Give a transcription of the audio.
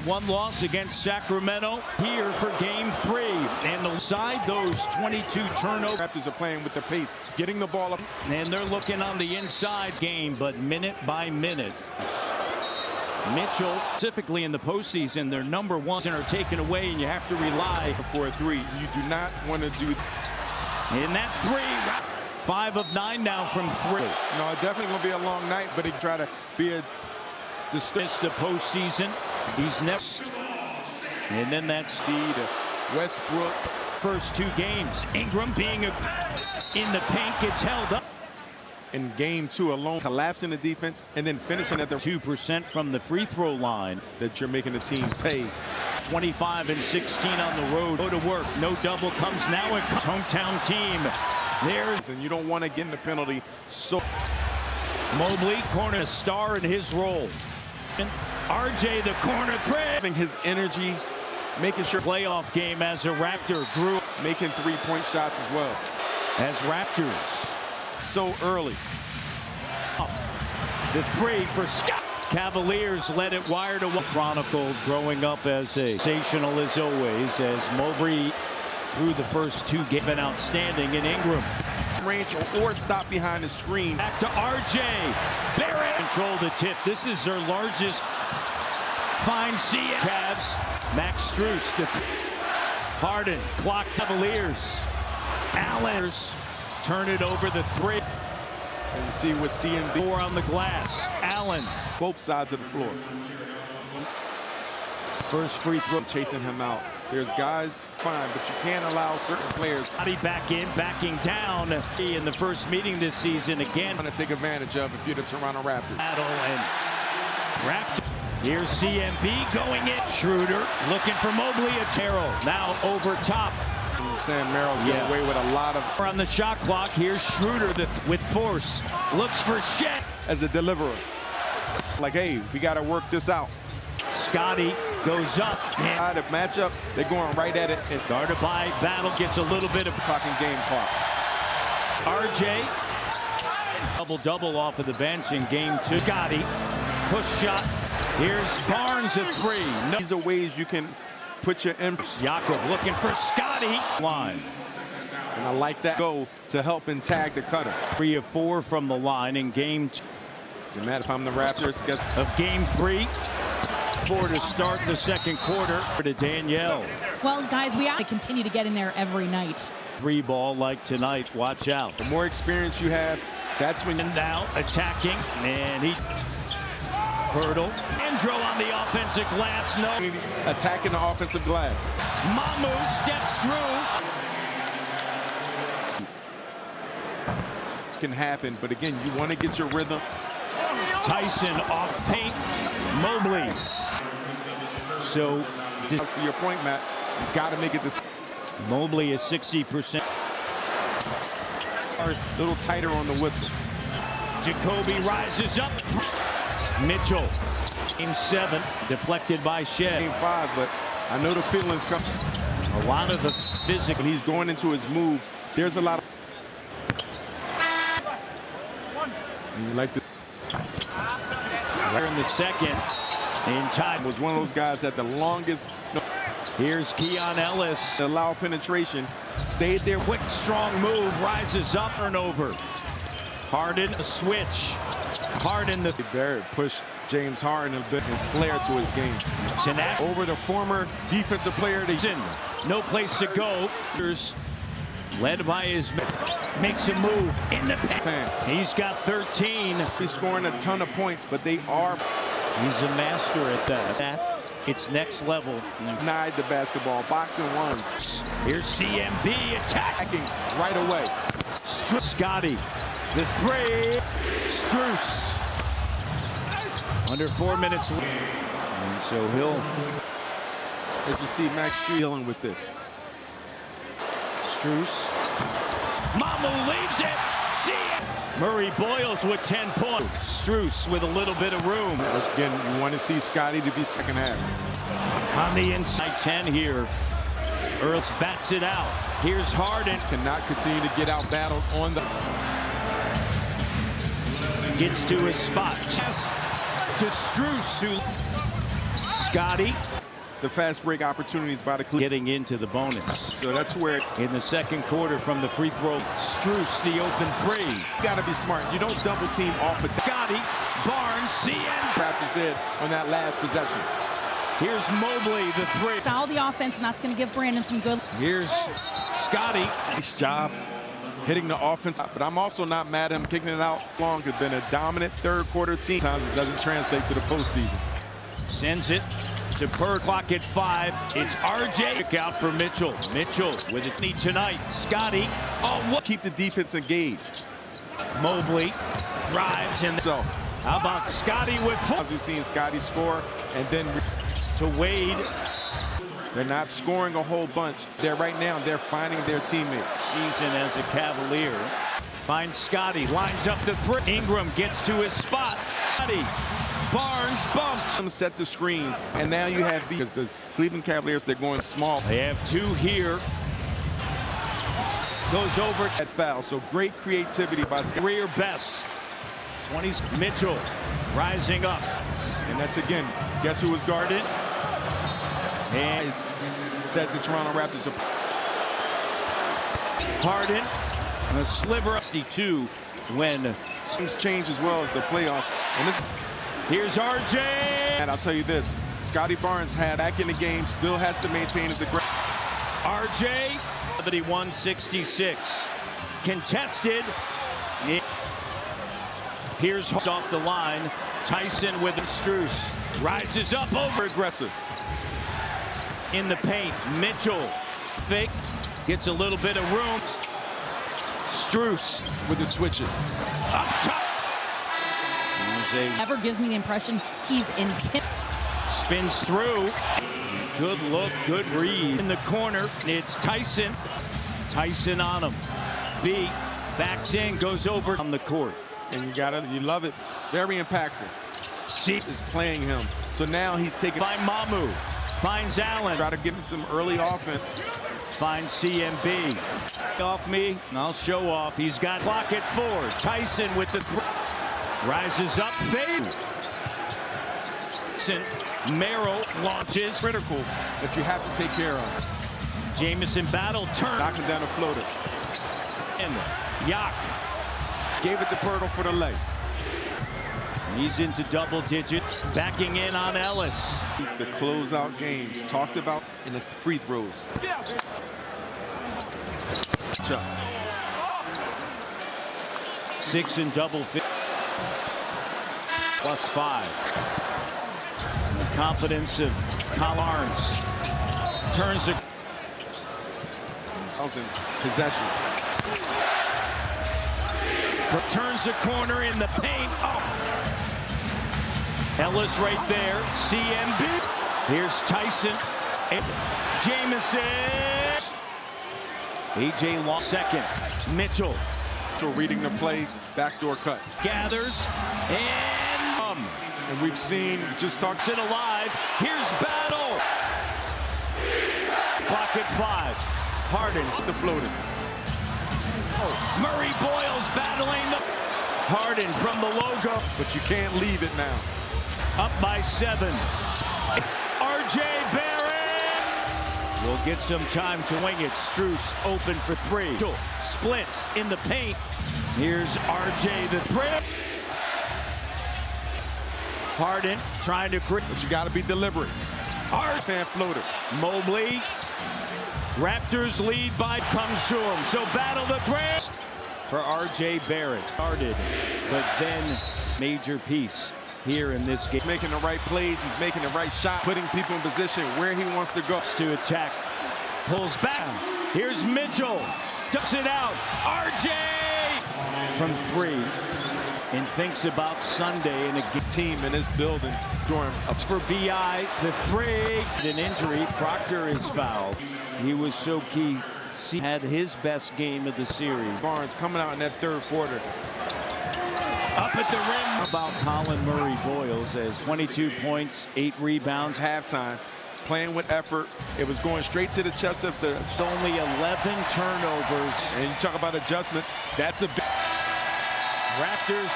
one loss against Sacramento here for game 3. And the side, those 22 turnovers. Raptors are playing with the pace, getting the ball up. And they're looking on the inside game, but minute by minute. Mitchell, specifically in the postseason, their number ones are taken away, and you have to rely for a three. You do not want to do. In that three, 5 of 9 now from 3. No, it's definitely going to be a long night, but he try to be a Missed the postseason. He's next. And then that speed. Westbrook. First 2 games. Ingram being in the paint gets held up. In game 2 alone, collapsing the defense and then finishing at the 2% from the free throw line. That you're making the team pay. 25 and 16 on the road. Go to work. No double comes now. A hometown team. There's and you don't want to get in the penalty. So Mobley, corner star in his role. RJ, the corner three. Having his energy, making sure playoff game as a Raptor grew. Making three-point shots as well. As Raptors. So early. The 3 for Scott. Cavaliers let it wire to chronicled growing up as a sensational as always, as Mobley through the first 2 games been outstanding in Ingram. Range or stop behind the screen. Back to RJ. Barrett control the tip. This is their largest fine Cavs. Max Strus. Harden. Clock Cavaliers. Allen. Turn it over the 3. And you see with CMB 4 on the glass. Allen. Both sides of the floor. First free throw. Chasing him out. There's guys, fine, but you can't allow certain players. Body back in, backing down in the first meeting this season again. To take advantage of if you're the Toronto Raptors. Battle and Raptors. Here's CMB going in. Schroeder looking for Mobley. A Terrell now over top. Sam Merrill get away with a lot of. On the shot clock, here's Schroeder with force. Looks for Shet. As a deliverer. Like, hey, we got to work this out. Scotty goes up. The matchup, they're going right at it. And guarded by Battle, gets a little bit of clocking game clock. RJ, double-double off of the bench in game 2. Scotty, push shot. Here's Barnes at 3. No. These are ways you can put your Jakob looking for Scotty. Line. And I like that go to help and tag the cutter. 3 of 4 from the line in game 2. And Matt, if I'm the Raptors, guess of game 3. 4 to start the second quarter to Danielle. Well, guys, we have to continue to get in there every night. 3 ball like tonight. Watch out. The more experience you have, that's when. And now attacking, and he hurdle. Andro on the offensive glass. No. Attacking the offensive glass. Mamu steps through. Can happen, but again, you want to get your rhythm. Tyson off paint. Mobley. So, to your point, Matt, you got to make it this. Mobley is 60%. A little tighter on the whistle. Jacoby rises up. Mitchell. Game 7, deflected by Shed. Game 5, but I know the feelings come. A lot of the physical. When he's going into his move, there's a lot of. You like to. Right in the second. In time. Was one of those guys at the longest. Here's Keon Ellis. Allow penetration. Stayed there. Quick, strong move. Rises up. Turnover. Harden, a switch. Harden, the Barrett push James Harden a bit and flair to his game. Over the former defensive player. No place to go. Led by his makes a move in the paint. He's got 13. He's scoring a ton of points, but they are. He's a master at that. It's next level. Denied the basketball. Boxing ones. Here's CMB attacking right away. Scotty, the 3. Strus. Under 4 minutes. And so he'll. As you see, Max dealing with this. Strus. Mamu leaves it. See it. Murray Boyles with 10 points. Strus with a little bit of room. Again, you want to see Scotty to be second half. On the inside 10 here. Earls bats it out. Here's Harden. Cannot continue to get out battled on the. Gets to his spot. Yes. To Strus, who Scotty. The fast break opportunities by the Cavaliers. Getting into the bonus. So that's where In the second quarter from the free throw, Strus the open three. you got to be smart. You don't double team off of that. Scotty, Barnes, CN. Raptors did on that last possession. Here's Mobley, the three. Style the offense, and that's going to give Brandon some good. Here's Scotty. Nice job hitting the offense. But I'm also not mad at him kicking it out long. It's been a dominant third quarter team. Sometimes it doesn't translate to the postseason. Sends it to per clock at 5. It's RJ. Kick out for Mitchell. Mitchell with it need tonight. Scotty. Oh, what? Keep the defense engaged. Mobley drives in. So, How about Scotty with four? we've seen Scotty score and then To Wade. they're not scoring a whole bunch. They're finding their teammates. Season as a Cavalier. Finds Scotty. Lines up the three. Ingram gets to his spot. Scotty. Barnes bumps. Set the screens, and now you have because the Cleveland Cavaliers, they're going small. They have 2 here. Goes over. That foul, so great creativity by Scotty. Career best. 20s. Mitchell rising up. And that's again, guess who was guarded? And That the Toronto Raptors are. Harden. And a sliver. 62 when. Things change as well as the playoffs. And this. Here's RJ. And I'll tell you this, Scotty Barnes had back in the game, still has to maintain his aggressive. RJ. 71-66. Contested. Here's off the line. Tyson with Strus. Rises up over. Aggressive. In the paint. Mitchell. Fake. Gets a little bit of room. Strus With the switches. up top. Never gives me the impression he's intimidated. Spins through. Good look, good read. In the corner, it's Tyson. Tyson on him. B backs in, goes over on the court. And you love it. Very impactful. C Is playing him. So now he's taking. by Mamu. Finds Allen. Try to get him some early offense. Finds CMB. Off me, and I'll show off. He's got clock at 4. Tyson with the rises up, fade. Merrill launches. Critical that you have to take care of. Jamison battle, turn. Knocking down a floater. And Yak. Gave it to Pirtle for the leg. He's into double digit. Backing in on Ellis. He's the closeout games talked about in his free throws. Chuck. 6 in double fit. +5. And the confidence of Barnes. Turns the 1,000 possessions. turns the corner in the paint. Oh. Ellis right there. CMB. Here's Tyson. And Jamison. AJ Long second. Mitchell So reading the play, backdoor cut. gathers and And we've seen, just talked it alive. Here's Battle. Clock at 5. Harden's the floating. Murray Boyles battling the Harden from the logo. But you can't leave it now. Up by 7. RJ Barrett will get some time to wing it. Strus open for 3. Splits in the paint. Here's RJ the three. Harden trying to create. But you got to be deliberate. Fan floater. Mobley. Raptors lead by comes to him. So battle the three for RJ Barrett. Started, but then major piece here in this game. He's making the right plays. He's making the right shot. Putting people in position where he wants to go. To attack. Pulls back. Here's Mitchell. Dumps it out. RJ from 3. And thinks about Sunday and His team in his building during up for BI the 3. An injury. Proctor is fouled. He was so key. He had his best game of the series. Barnes coming out in that third quarter. Up at the rim. About Colin Murray Boyles as 22 points, 8 rebounds. Halftime, playing with effort. It was going straight to the chest of the. Only 11 turnovers. And you talk about adjustments. That's a big. Raptors